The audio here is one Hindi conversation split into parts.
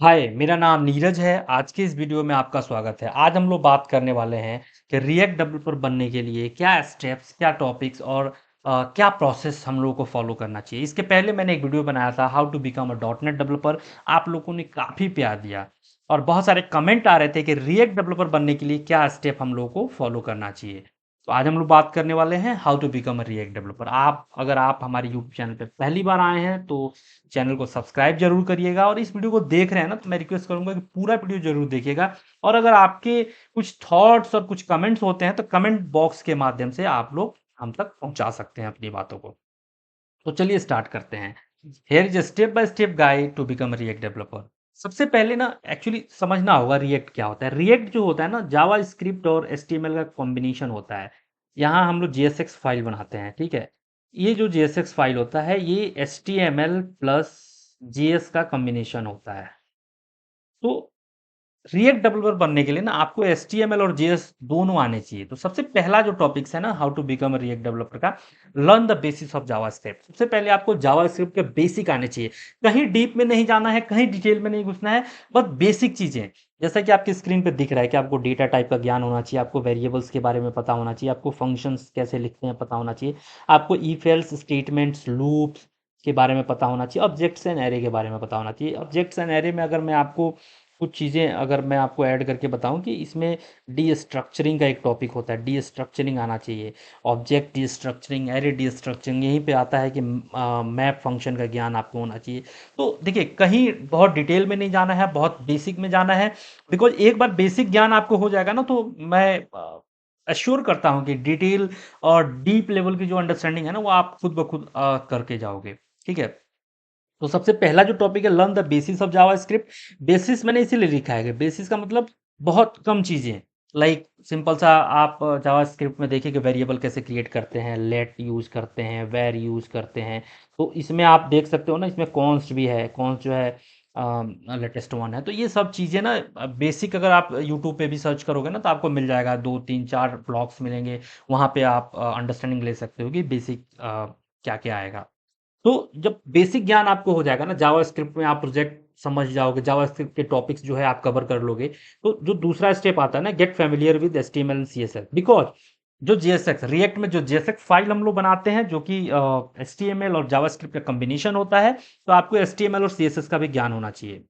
हाय, मेरा नाम नीरज है। आज के इस वीडियो में आपका स्वागत है। आज हम लोग बात करने वाले हैं कि रिएक्ट डेवलपर बनने के लिए क्या स्टेप्स, क्या टॉपिक्स और क्या प्रोसेस हम लोगों को फॉलो करना चाहिए। इसके पहले मैंने एक वीडियो बनाया था how to become a dot net developer. आप लोगों ने काफ़ी प्यार दिया और बहुत सारे कमेंट आ रहे थे कि रिएक्ट डेवलपर बनने के लिए क्या स्टेप हम लोगों को फॉलो करना चाहिए। तो आज हम लोग बात करने वाले हैं how to become a React developer. अगर आप हमारे यूट्यूब चैनल पे पहली बार आए हैं तो चैनल को सब्सक्राइब जरूर करिएगा और इस वीडियो को देख रहे हैं ना तो मैं रिक्वेस्ट करूंगा कि पूरा वीडियो जरूर देखिएगा। और अगर आपके कुछ थॉट्स और कुछ कमेंट्स होते हैं तो कमेंट बॉक्स के माध्यम से आप लोग हम तक पहुंचा सकते हैं अपनी बातों को। तो चलिए स्टार्ट करते हैं। Here is step by step guide to become React developer. सबसे पहले ना एक्चुअली समझना होगा रिएक्ट क्या होता है। रिएक्ट जो होता है ना जावा स्क्रिप्ट और एचटीएमएल का कॉम्बिनेशन होता है। यहाँ हम लोग जेएसएक्स फाइल बनाते हैं, ठीक है। ये जो जेएसएक्स फाइल होता है ये एचटीएमएल प्लस जेएस का कॉम्बिनेशन होता है। तो रिएक्ट डेवलपर बनने के लिए ना आपको एचटीएमएल और जेएस दोनों आने चाहिए। तो सबसे पहला जो टॉपिक्स है ना how to become a React developer का, learn the basics of JavaScript. सबसे पहले आपको जावास्क्रिप्ट के बेसिक आने चाहिए। कहीं डीप में नहीं जाना है, कहीं डिटेल में नहीं घुसना है, बस बेसिक चीजें। जैसा कि आपकी स्क्रीन पे दिख रहा है कि आपको डेटा टाइप का ज्ञान होना चाहिए, आपको वेरिएबल्स के बारे में पता होना चाहिए, आपको फंक्शंस कैसे लिखते हैं पता होना चाहिए, आपको इफ एल्स स्टेटमेंट्स लूप्स के बारे में पता होना चाहिए, ऑब्जेक्ट्स एंड एरे के बारे में पता होना चाहिए। ऑब्जेक्ट्स एंड एरे में अगर मैं आपको कुछ चीज़ें अगर मैं आपको ऐड करके बताऊं कि इसमें डी स्ट्रक्चरिंग का एक टॉपिक होता है, डी स्ट्रक्चरिंग आना चाहिए। Object D structuring, array D structuring, यहीं पे आता है कि मैप फंक्शन का ज्ञान आपको होना चाहिए। तो देखिए कहीं बहुत डिटेल में नहीं जाना है, बहुत बेसिक में जाना है। बिकॉज एक बार बेसिक ज्ञान आपको हो जाएगा ना तो मैं अश्योर करता हूँ कि डिटेल और डीप लेवल की जो अंडरस्टैंडिंग है ना वो आप खुद ब खुद करके जाओगे, ठीक है। तो सबसे पहला जो टॉपिक है learn the basis of JavaScript. Basis मैंने इसीलिए लिखा है कि बेसिस का मतलब बहुत कम चीजें। लाइक सिंपल सा आप जावास्क्रिप्ट में देखिए कि वेरिएबल कैसे क्रिएट करते हैं, लेट यूज करते हैं, वेर यूज करते हैं। तो इसमें आप देख सकते हो ना, इसमें कॉन्स्ट भी है, कॉन्स्ट जो है लेटेस्ट वन है। तो ये सब चीज़ें ना बेसिक अगर आप यूट्यूब पे भी सर्च करोगे ना तो आपको मिल जाएगा, दो तीन चार ब्लॉग्स मिलेंगे। वहाँ पे आप अंडरस्टैंडिंग ले सकते हो कि बेसिक क्या क्या आएगा। तो जब बेसिक ज्ञान आपको हो जाएगा ना जावास्क्रिप्ट में, आप प्रोजेक्ट समझ जाओगे, जावास्क्रिप्ट के टॉपिक्स जो है आप कवर कर लोगे। तो जो दूसरा स्टेप आता है ना, get familiar with HTML and CSS. Because जो जीएसएक्स रिएक्ट में जो जीएसएक्स फाइल हम लोग बनाते हैं जो कि एचटीएमएल और जावास्क्रिप्ट का कॉम्बिनेशन होता है, तो आपको एचटीएमएल और सीएसएस का भी ज्ञान होना चाहिए।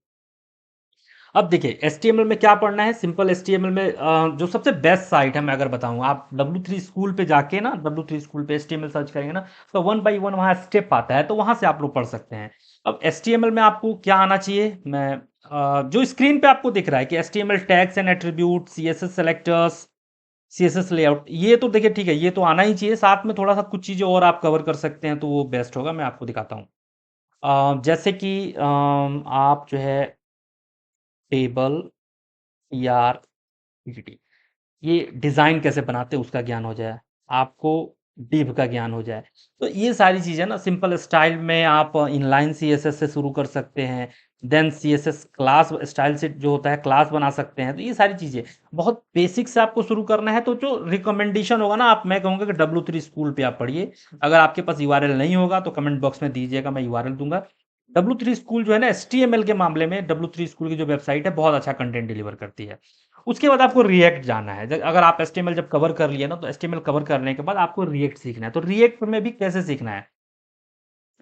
अब देखिए एचटीएमएल में क्या पढ़ना है। सिंपल एचटीएमएल में जो सबसे बेस्ट साइट है मैं अगर बताऊं, आप W3 स्कूल पे जाके ना, W3 स्कूल पे एचटीएमएल सर्च करेंगे ना तो वन बाई वन वहाँ स्टेप आता है, तो वहां से आप लोग पढ़ सकते हैं। अब एचटीएमएल में आपको क्या आना चाहिए, मैं जो स्क्रीन पे आपको दिख रहा है कि HTML tags and attribute, CSS selectors, CSS layout, ये तो देखिए ठीक है, ये तो आना ही चाहिए। साथ में थोड़ा सा कुछ चीजें और आप कवर कर सकते हैं तो वो बेस्ट होगा। मैं आपको दिखाता हूँ। जैसे कि आप जो है टेबल या पीपीटी, ये डिज़ाइन कैसे बनाते हैं उसका ज्ञान हो जाए, आपको div का ज्ञान हो जाए। तो ये सारी चीज़ें ना सिंपल स्टाइल में आप इनलाइन सीएसएस से शुरू कर सकते हैं। देन सीएसएस क्लास स्टाइल से जो होता है क्लास बना सकते हैं। तो ये सारी चीज़ें बहुत बेसिक से आपको शुरू करना है। तो जो रिकमेंडेशन होगा ना, आप मैं कहूँगा कि W3 स्कूल पे आप पढ़िए। अगर आपके पास यूआरएल नहीं होगा तो कमेंट बॉक्स में दीजिएगा, मैं यूआरएल दूंगा। W3 स्कूल जो है ना एचटीएमएल के मामले में, W3 स्कूल की जो वेबसाइट है बहुत अच्छा कंटेंट डिलीवर करती है। उसके बाद आपको रिएक्ट जाना है। अगर आप एचटीएमएल जब कवर कर लिए ना तो एचटीएमएल कवर करने के बाद आपको रिएक्ट सीखना है। तो रिएक्ट में भी कैसे सीखना है,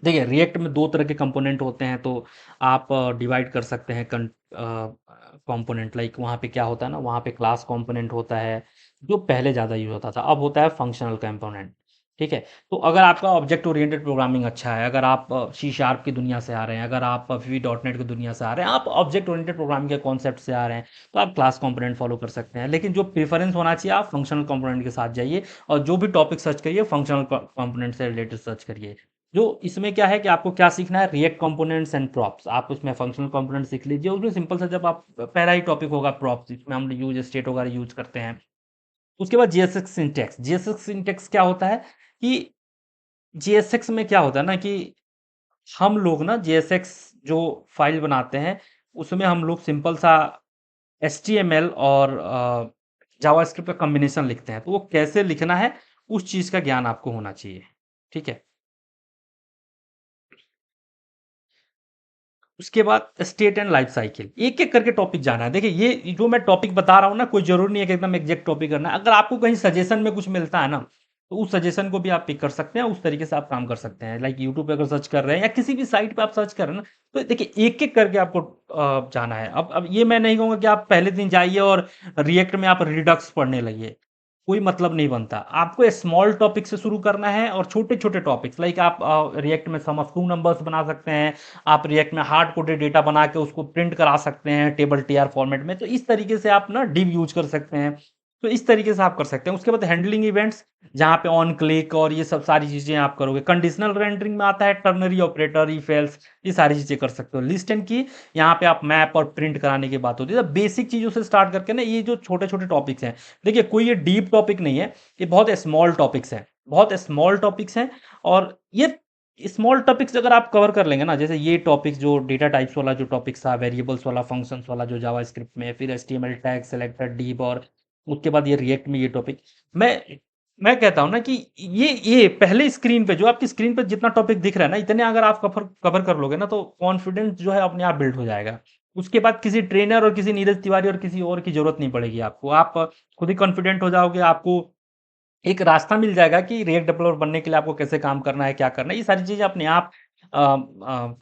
देखिए रिएक्ट में दो तरह के कंपोनेंट होते हैं। तो आप डिवाइड कर सकते हैं कंपोनेंट। लाइक वहाँ पे क्या होता है ना, वहाँ पे क्लास कंपोनेंट होता है जो पहले ज़्यादा यूज होता था, अब होता है फंक्शनल कंपोनेंट, ठीक है। तो अगर आपका ऑब्जेक्ट ओरिएंटेड प्रोग्रामिंग अच्छा है, अगर आप सी शार्प की दुनिया से आ रहे हैं, अगर आप वी डॉट नेट की दुनिया से आ रहे हैं, आप ऑब्जेक्ट ओरिएंटेड प्रोग्रामिंग के कॉन्सेप्ट से आ रहे हैं, तो आप क्लास कंपोनेंट फॉलो कर सकते हैं। लेकिन जो प्रेफरेंस होना चाहिए, आप फंक्शनल कंपोनेंट के साथ जाइए और जो भी टॉपिक सर्च करिए फंक्शनल कंपोनेंट से रिलेटेड सर्च करिए। जो इसमें क्या है कि आपको क्या सीखना है, रिएक्ट कंपोनेंट्स एंड प्रॉप्स। आप उसमें फंक्शनल कंपोनेंट सीख लीजिए। उसमें सिंपल सा, जब आप पहला ही टॉपिक होगा प्रॉप्स, इसमें हम यूज स्टेट वगैरह यूज करते हैं। उसके बाद जीएसएक्स सिंटैक्स। जीएसएक्स सिंटैक्स क्या होता है कि जीएसएक्स में क्या होता है ना कि हम लोग ना जीएसएक्स जो फाइल बनाते हैं उसमें हम लोग सिंपल सा एचटीएमएल और जावास्क्रिप्ट का कॉम्बिनेशन लिखते हैं। तो वो कैसे लिखना है उस चीज का ज्ञान आपको होना चाहिए, ठीक है। उसके बाद स्टेट एंड लाइफ साइकिल, एक-एक करके टॉपिक जाना है। देखिए ये जो मैं टॉपिक बता रहा हूँ ना, कोई ज़रूरी नहीं है कि एकदम एग्ज़ैक्ट टॉपिक करना है। अगर आपको कहीं सजेशन में कुछ मिलता है ना, तो उस सजेशन को भी आप पिक कर सकते हैं, उस तरीके से आप काम कर सकते हैं। लाइक यूट्यूब पे अगर सर्च कर रहे हैं या किसी भी साइट पे आप सर्च कर रहे हैं ना, तो देखिए एक-एक करके आपको जाना है। अब ये मैं नहीं कहूँगा कि आप पहले दिन जाइए और रिएक्ट में आप रिडक्स पढ़ने लगिए। कोई मतलब नहीं बनता। आपको स्मॉल टॉपिक से शुरू करना है और छोटे-छोटे टॉपिक्स लाइक आप रिएक्ट में सम ऑफ 2 नंबर्स बना सकते हैं। आप रिएक्ट में हार्ड कोडेड डेटा बना के उसको प्रिंट करा सकते हैं टेबल टीआर फॉर्मेट में। तो इस तरीके से आप ना डिव यूज़ कर सकते हैं। तो इस तरीके से आप कर सकते हैं। उसके बाद हैंडलिंग इवेंट्स, जहाँ पे ऑन क्लिक और ये सब सारी चीज़ें आप करोगे। कंडीशनल रेंडरिंग में आता है टर्नरी ऑपरेटर, इफ एल्स, ये सारी चीज़ें कर सकते हो। लिस्ट एंड की, यहाँ पे आप मैप और प्रिंट कराने की बात होती है। तो बेसिक चीज़ों से स्टार्ट करके ना ये जो छोटे-छोटे टॉपिक्स हैं, देखिए कोई ये डीप टॉपिक नहीं है, ये बहुत स्मॉल टॉपिक्स हैं। बहुत स्मॉल टॉपिक्स हैं और ये स्मॉल टॉपिक्स अगर आप कवर कर लेंगे ना, जैसे ये टॉपिक्स जो डेटा टाइप्स वाला जो टॉपिक्स था, वेरिएबल्स वाला, फंक्शंस वाला जो जावास्क्रिप्ट में, फिर एचटीएमएल टैग, सेलेक्टर, डिव और उसके बाद ये रिएक्ट में ये टॉपिक। मैं कहता हूँ ना कि ये पहले स्क्रीन पे जो आपकी स्क्रीन पे जितना टॉपिक दिख रहा है ना, इतने अगर आप कवर कवर कर लोगे ना, तो कॉन्फिडेंस जो है अपने आप बिल्ड हो जाएगा। उसके बाद किसी ट्रेनर और किसी नीरज तिवारी और किसी और की ज़रूरत नहीं पड़ेगी आपको। आप खुद ही कॉन्फिडेंट हो जाओगे, आपको एक रास्ता मिल जाएगा कि रिएक्ट डेवलपर बनने के लिए आपको कैसे काम करना है, क्या करना है, ये सारी चीज़ें अपने आप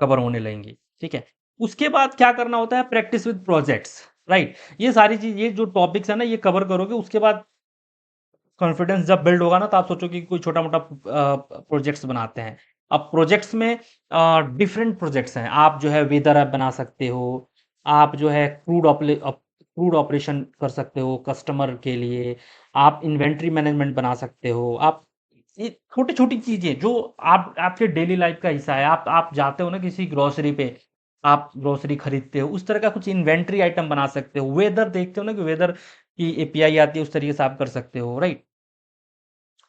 कवर होने लगेंगी, ठीक है? उसके बाद क्या करना होता है प्रैक्टिस विद प्रोजेक्ट्स, राइट? ये सारी चीज़ ये जो टॉपिक्स है ना ये कवर करोगे उसके बाद कॉन्फिडेंस जब बिल्ड होगा ना तो आप सोचोगे कि कोई छोटा-मोटा प्रोजेक्ट्स बनाते हैं। अब प्रोजेक्ट्स में डिफरेंट प्रोजेक्ट्स हैं। आप जो है वेदर ऐप बना सकते हो, आप जो है क्रूड ऑपरेशन कर सकते हो कस्टमर के लिए, आप इन्वेंटरी मैनेजमेंट बना सकते हो। आप ये छोटी-छोटी चीज़ें जो आप आपके डेली लाइफ का हिस्सा है। आप जाते हो ना किसी ग्रोसरी पे, आप ग्रोसरी खरीदते हो, उस तरह का कुछ इन्वेंटरी आइटम बना सकते हो। वेदर देखते हो ना कि वेदर की एपीआई आती है, उस तरीके से आप कर सकते हो, राइट?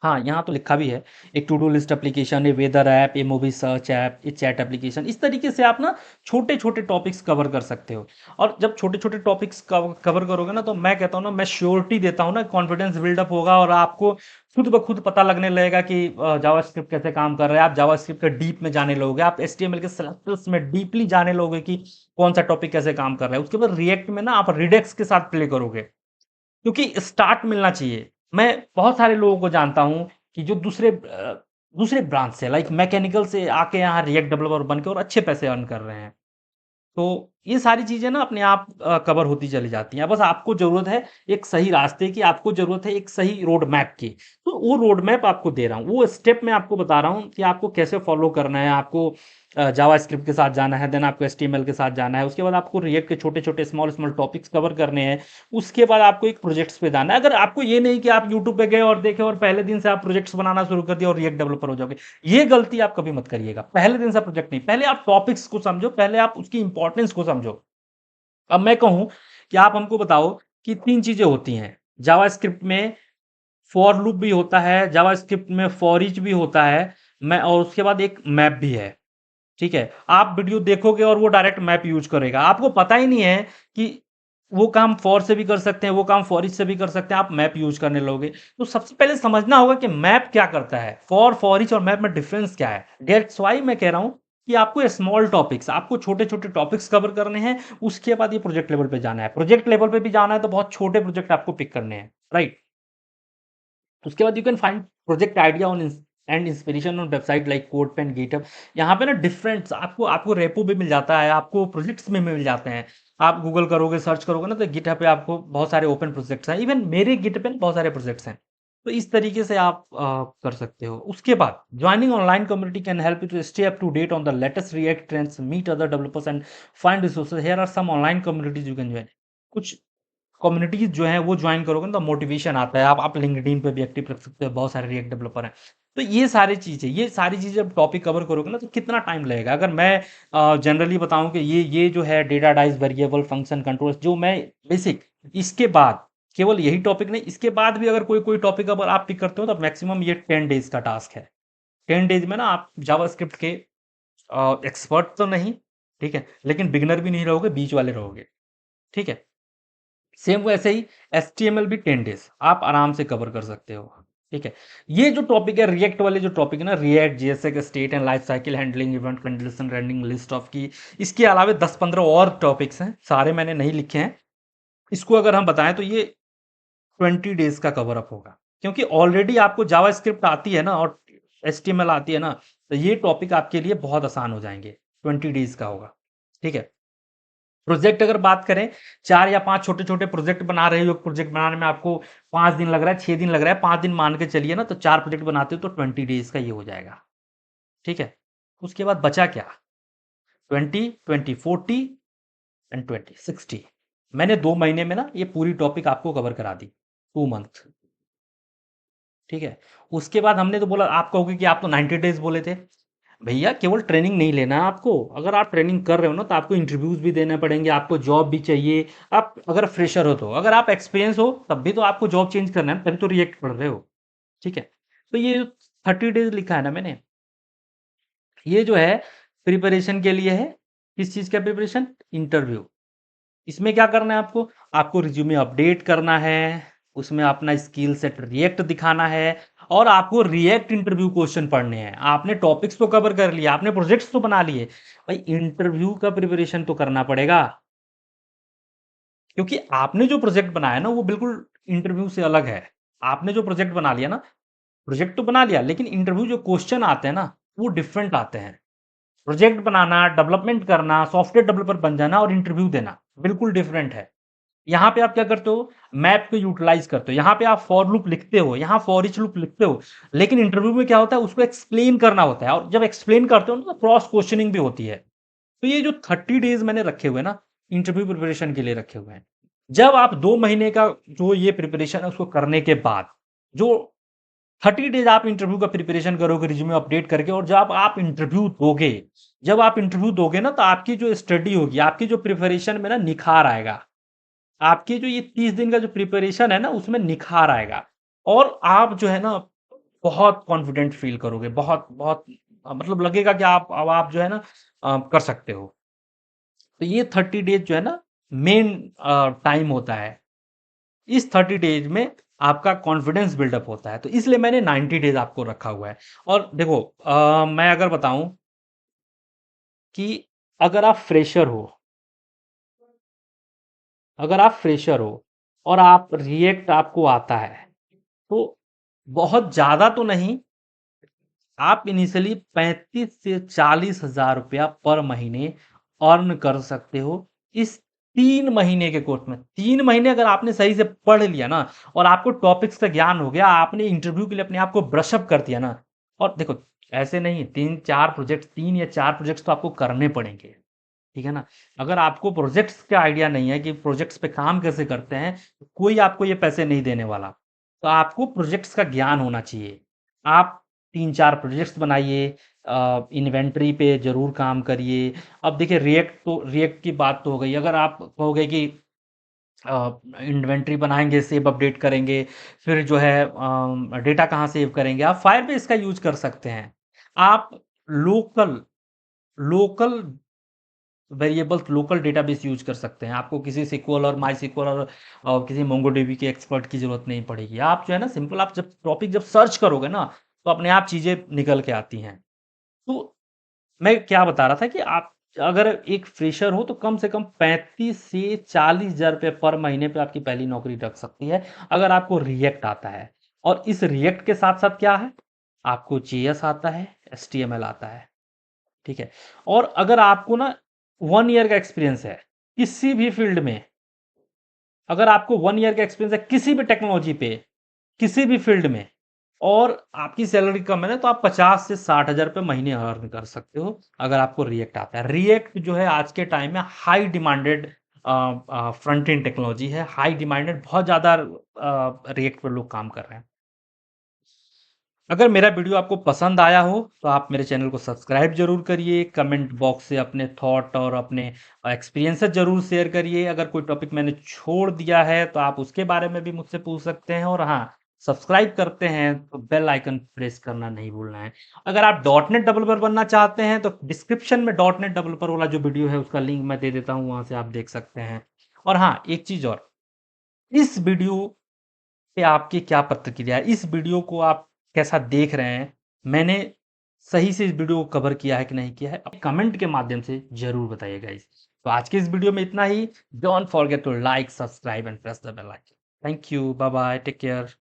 हाँ, यहाँ तो लिखा भी है, एक टू डू लिस्ट एप्लीकेशन, ये वेदर ऐप, ये मूवी सर्च ऐप, ये चैट एप्लीकेशन, इस तरीके से आप ना छोटे-छोटे टॉपिक्स कवर कर सकते हो। और जब छोटे-छोटे टॉपिक्स कवर करोगे ना, तो मैं कहता हूँ ना, मैं श्योरिटी देता हूँ ना, कॉन्फिडेंस बिल्डअप होगा और आपको खुद ब खुद पता लगने लगेगा कि जावास्क्रिप्ट कैसे काम कर रहा है। आप जावास्क्रिप्ट के डीप में जाने लगोगे, आप एचटीएमएल के सेलेक्टर्स में डीपली जाने लगोगे कि कौन-सा टॉपिक कैसे काम कर रहा है। उसके बाद रिएक्ट में ना आप रिडक्स के साथ प्ले करोगे। क्योंकि स्टार्ट मिलना चाहिए। मैं बहुत सारे लोगों को जानता हूँ कि जो दूसरे ब्रांच से लाइक मैकेनिकल से आके यहाँ रिएक्ट डेवलपर बन के और अच्छे पैसे अर्न कर रहे हैं। तो ये सारी चीज़ें ना अपने आप कवर होती चली जाती हैं। बस आपको ज़रूरत है एक सही रास्ते की, आपको ज़रूरत है एक सही रोड मैप की। तो वो रोड मैप आपको दे रहा हूँ, वो स्टेप मैं आपको बता रहा हूँ कि आपको कैसे फ़ॉलो करना है। आपको जावास्क्रिप्ट के साथ जाना है, देन आपको एचटीएमएल के साथ जाना है। उसके बाद आपको रिएक्ट के छोटे-छोटे, स्मॉल-स्मॉल टॉपिक्स कवर करने हैं। उसके बाद आपको एक प्रोजेक्ट्स पे जाना है। अगर आपको ये नहीं कि आप यूट्यूब पे गए और देखे और पहले दिन से आप प्रोजेक्ट्स बनाना शुरू कर दिया और रिएक्ट डेवलपर हो जाओगे। ये गलती आप कभी मत करिएगा। पहले दिन से प्रोजेक्ट नहीं, पहले आप टॉपिक्स को समझो, पहले आप उसकी इम्पोर्टेंस को समझो। अब मैं कहूँ कि आप हमको बताओ कि 3 चीज़ें होती हैं। जावास्क्रिप्ट में फॉर लूप भी होता है, जावास्क्रिप्ट में फॉर ईच भी होता है, मैं और उसके बाद एक मैप भी है, ठीक है? आप वीडियो देखोगे और वो डायरेक्ट मैप यूज़ करेगा। आपको पता ही नहीं है कि वो काम फॉर से भी कर सकते हैं, वो काम फॉर ईच से भी कर सकते हैं, आप मैप यूज़ करने लगोगे। तो सबसे पहले समझना होगा कि मैप क्या करता है? फॉर ईच और मैप में डिफरेंस क्या है? दैट्स व्हाई मैं कह रहा हूँ कि आपको स्मॉल टॉपिक्स, आपको छोटे-छोटे टॉपिक्स कवर करने हैं, उसके बाद ये प्रोजेक्ट लेवल पे जाना है। प्रोजेक्ट लेवल पे भी जाना है तो बहुत छोटे प्रोजेक्ट आपको पिक करने हैं, राइट? उसके बाद you can find project idea on and inspiration on website like CodePen, GitHub. यहाँ पे ना डिफरेंट आपको आपको रेपो भी मिल जाता है, आपको प्रोजेक्ट्स में मिल जाते हैं। आप गूगल करोगे, सर्च करोगे ना तो गिटहब पे आपको बहुत सारे ओपन प्रोजेक्ट्स हैं। इवन मेरे गिटहब पे बहुत सारे प्रोजेक्ट्स हैं। तो इस तरीके से आप कर सकते हो। उसके बाद joining online community can help you to stay up to date on the latest React trends, meet other developers and find resources. Here are some online communities you can join. कुछ कम्युनिटीज़ जो हैं वो जॉइन करोगे ना तो मोटिवेशन आता है। आप लिंक्डइन पे भी एक्टिव रख सकते हो, बहुत सारे रिएक्ट डेवलपर हैं। तो ये सारी चीज़ें जब टॉपिक कवर करोगे ना तो कितना टाइम लगेगा? अगर मैं जनरली बताऊँ कि ये जो है data types, variable, function, controls जो मैं बेसिक इसके बाद केवल यही टॉपिक नहीं, इसके बाद भी अगर कोई टॉपिक अगर आप पिक करते हो तो मैक्सिमम ये 10 डेज़ का टास्क है। 10 डेज़ में ना आप जावास्क्रिप्ट के एक्सपर्ट तो नहीं, ठीक है? लेकिन बिगिनर भी नहीं रहोगे, बीच वाले रहोगे, ठीक है? सेम वैसे ही एचटीएमएल भी 10 डेज़ आप आराम से कवर कर सकते हो, ठीक है। ये जो टॉपिक है रिएक्ट वाले जो टॉपिक है ना, रिएक्ट जेएसए के state and life cycle handling event condition running list of की, इसके अलावा 10-15 और टॉपिक्स हैं, सारे मैंने नहीं लिखे हैं। इसको अगर हम बताएं तो ये 20 डेज का कवर अप होगा, क्योंकि ऑलरेडी आपको जावास्क्रिप्ट आती है ना और एचटीएमएल आती है ना, तो ये टॉपिक आपके लिए बहुत आसान हो जाएंगे। 20 डेज का होगा। ठीक है। प्रोजेक्ट अगर बात करें, 4 या 5 छोटे-छोटे प्रोजेक्ट बना रहे हो, प्रोजेक्ट बनाने में आपको 5 दिन लग रहा है, 6 दिन लग रहा है, 5 दिन मान के चलिए ना, तो 4 प्रोजेक्ट बनाते हो तो 20 डेज का ये हो जाएगा। ठीक है। उसके बाद बचा क्या? 20, 20, 40 एंड 20, 60। मैंने 2 महीने में ना ये पूरी टॉपिक आपको कवर करा दी। 2 मंथ। ठीक है। उसके बाद हमने तो बोला, आप कहोगे कि आप तो 90 डेज बोले थे। भैया केवल ट्रेनिंग नहीं लेना है आपको। अगर आप ट्रेनिंग कर रहे हो ना, तो आपको इंटरव्यूज भी देने पड़ेंगे, आपको जॉब भी चाहिए। आप अगर फ्रेशर हो तो, अगर आप एक्सपीरियंस हो तब भी तो आपको जॉब चेंज करना है, तभी तो रिएक्ट पढ़ रहे हो। ठीक है। तो ये जो 30 डेज लिखा है ना मैंने, ये जो है प्रिपरेशन के लिए है। किस चीज का प्रिपरेशन? इंटरव्यू। इसमें क्या करना है आपको? आपको रिज्यूमे अपडेट करना है, उसमें अपना स्किल सेट रिएक्ट दिखाना है, और आपको रिएक्ट इंटरव्यू क्वेश्चन पढ़ने हैं। आपने टॉपिक्स तो कवर कर लिया, आपने प्रोजेक्ट्स तो बना लिए, भाई इंटरव्यू का प्रिपरेशन तो करना पड़ेगा। क्योंकि आपने जो प्रोजेक्ट बनाया ना, वो बिल्कुल इंटरव्यू से अलग है। आपने जो प्रोजेक्ट बना लिया ना, प्रोजेक्ट तो बना लिया, लेकिन इंटरव्यू जो क्वेश्चन आते हैं ना, वो डिफरेंट आते हैं। प्रोजेक्ट बनाना, डेवलपमेंट करना, सॉफ्टवेयर डेवलपर बन जाना और इंटरव्यू देना बिल्कुल डिफरेंट है। यहाँ पे आप क्या करते हो? मैप को यूटिलाइज करते हो। यहाँ पे आप फॉर लूप लिखते हो, यहाँ फॉर ईच लूप लिखते हो, लेकिन इंटरव्यू में क्या होता है? उसको एक्सप्लेन करना होता है, और जब एक्सप्लेन करते हो ना, तो क्रॉस क्वेश्चनिंग भी होती है। तो ये जो 30 डेज मैंने रखे हुए हैं ना, इंटरव्यू प्रिपरेशन के लिए रखे हुए हैं। जब आप 2 महीने का जो ये प्रिपरेशन है उसको करने के बाद, जो 30 डेज आप इंटरव्यू का प्रिपरेशन करोगे रिज्यूमे अपडेट करके, और जब आप इंटरव्यू दोगे, जब आप इंटरव्यू दोगे ना, तो आपकी जो स्टडी होगी, आपकी जो प्रिपरेशन में ना निखार आएगा। आपके जो ये 30 दिन का जो प्रिपरेशन है ना, उसमें निखार आएगा, और आप जो है ना, बहुत कॉन्फिडेंट फील करोगे। बहुत बहुत मतलब लगेगा कि आप अब आप जो है ना कर सकते हो। तो ये 30 डेज जो है ना, मेन टाइम होता है। इस 30 डेज में आपका कॉन्फिडेंस बिल्डअप होता है, तो इसलिए मैंने 90 डेज आपको रखा हुआ है। और देखो, मैं अगर बताऊं कि अगर आप फ्रेशर हो, अगर आप फ्रेशर हो और आप रिएक्ट आपको आता है, तो बहुत ज्यादा तो नहीं, आप इनिशियली 35 से 40 हजार रुपया पर महीने अर्न कर सकते हो। इस 3 महीने के कोर्स में 3 महीने अगर आपने सही से पढ़ लिया ना, और आपको टॉपिक्स का ज्ञान हो गया, आपने इंटरव्यू के लिए अपने आप को ब्रशअप कर दिया ना, और देखो, ऐसे नहीं, 3 या 4 प्रोजेक्ट्स तो आपको करने पड़ेंगे। ठीक है ना? अगर आपको प्रोजेक्ट्स का आइडिया नहीं है कि प्रोजेक्ट्स पे काम कैसे करते हैं, तो कोई आपको ये पैसे नहीं देने वाला। तो आपको प्रोजेक्ट्स का ज्ञान होना चाहिए। आप 3-4 प्रोजेक्ट्स बनाइए, इन्वेंटरी पे ज़रूर काम करिए। अब देखिए, रिएक्ट की बात तो हो गई। अगर आप कहोगे कि इन्वेंटरी बनाएँगे, सेव अपडेट करेंगे, फिर जो है डेटा कहाँ सेव करेंगे? आप फायरबेस का यूज़ कर सकते हैं। आप local local variables, local database use कर सकते हैं। आपको किसी सिक्वल और माई सिक्वल और किसी मोंगोडीबी के एक्सपर्ट की जरूरत नहीं पड़ेगी। आप जो है ना, सिंपल, आप जब टॉपिक जब सर्च करोगे ना, तो अपने आप चीजें निकल के आती हैं। तो मैं क्या बता रहा था कि आप अगर एक फ्रेशर हो, तो कम से कम 35 से 40 हजार रुपये पर महीने पे आपकी पहली नौकरी लग सकती है, अगर आपको रिएक्ट आता है। और इस रिएक्ट के साथ साथ क्या है? आपको जेएस आता है, एचटीएमएल आता है। ठीक है। और अगर आपको ना 1 ईयर का एक्सपीरियंस है किसी भी फील्ड में, अगर आपको 1 ईयर का एक्सपीरियंस है किसी भी टेक्नोलॉजी पे, किसी भी फील्ड में, और आपकी सैलरी कम है ना, तो आप 50 से 60 हजार रुपये महीने अर्न कर सकते हो, अगर आपको रिएक्ट आता है। रिएक्ट जो है आज के टाइम में high demanded front end technology है, हाई डिमांडेड, बहुत ज़्यादा रिएक्ट पर लोग काम कर रहे हैं। अगर मेरा वीडियो आपको पसंद आया हो, तो आप मेरे चैनल को सब्सक्राइब जरूर करिए, कमेंट बॉक्स से अपने थॉट और अपने एक्सपीरियंसेस जरूर शेयर करिए। अगर कोई टॉपिक मैंने छोड़ दिया है, तो आप उसके बारे में भी मुझसे पूछ सकते हैं। और हाँ, सब्सक्राइब करते हैं तो बेल आइकन प्रेस करना नहीं भूलना है। अगर आप डॉट नेट डेवलपर बनना चाहते हैं, तो डिस्क्रिप्शन में डॉट नेट डेवलपर वाला जो वीडियो है, उसका लिंक मैं दे देता हूँ, वहां से आप देख सकते हैं। और हाँ, एक चीज और, इस वीडियो पे आपकी क्या प्रतिक्रिया है? इस वीडियो को आप कैसा देख रहे हैं? मैंने सही से इस वीडियो को कवर किया है कि नहीं किया है? आप कमेंट के माध्यम से ज़रूर बताइए गाइस। तो आज के इस वीडियो में इतना ही। Don't forget to like, subscribe and press the bell icon. Thank you, bye bye, take care.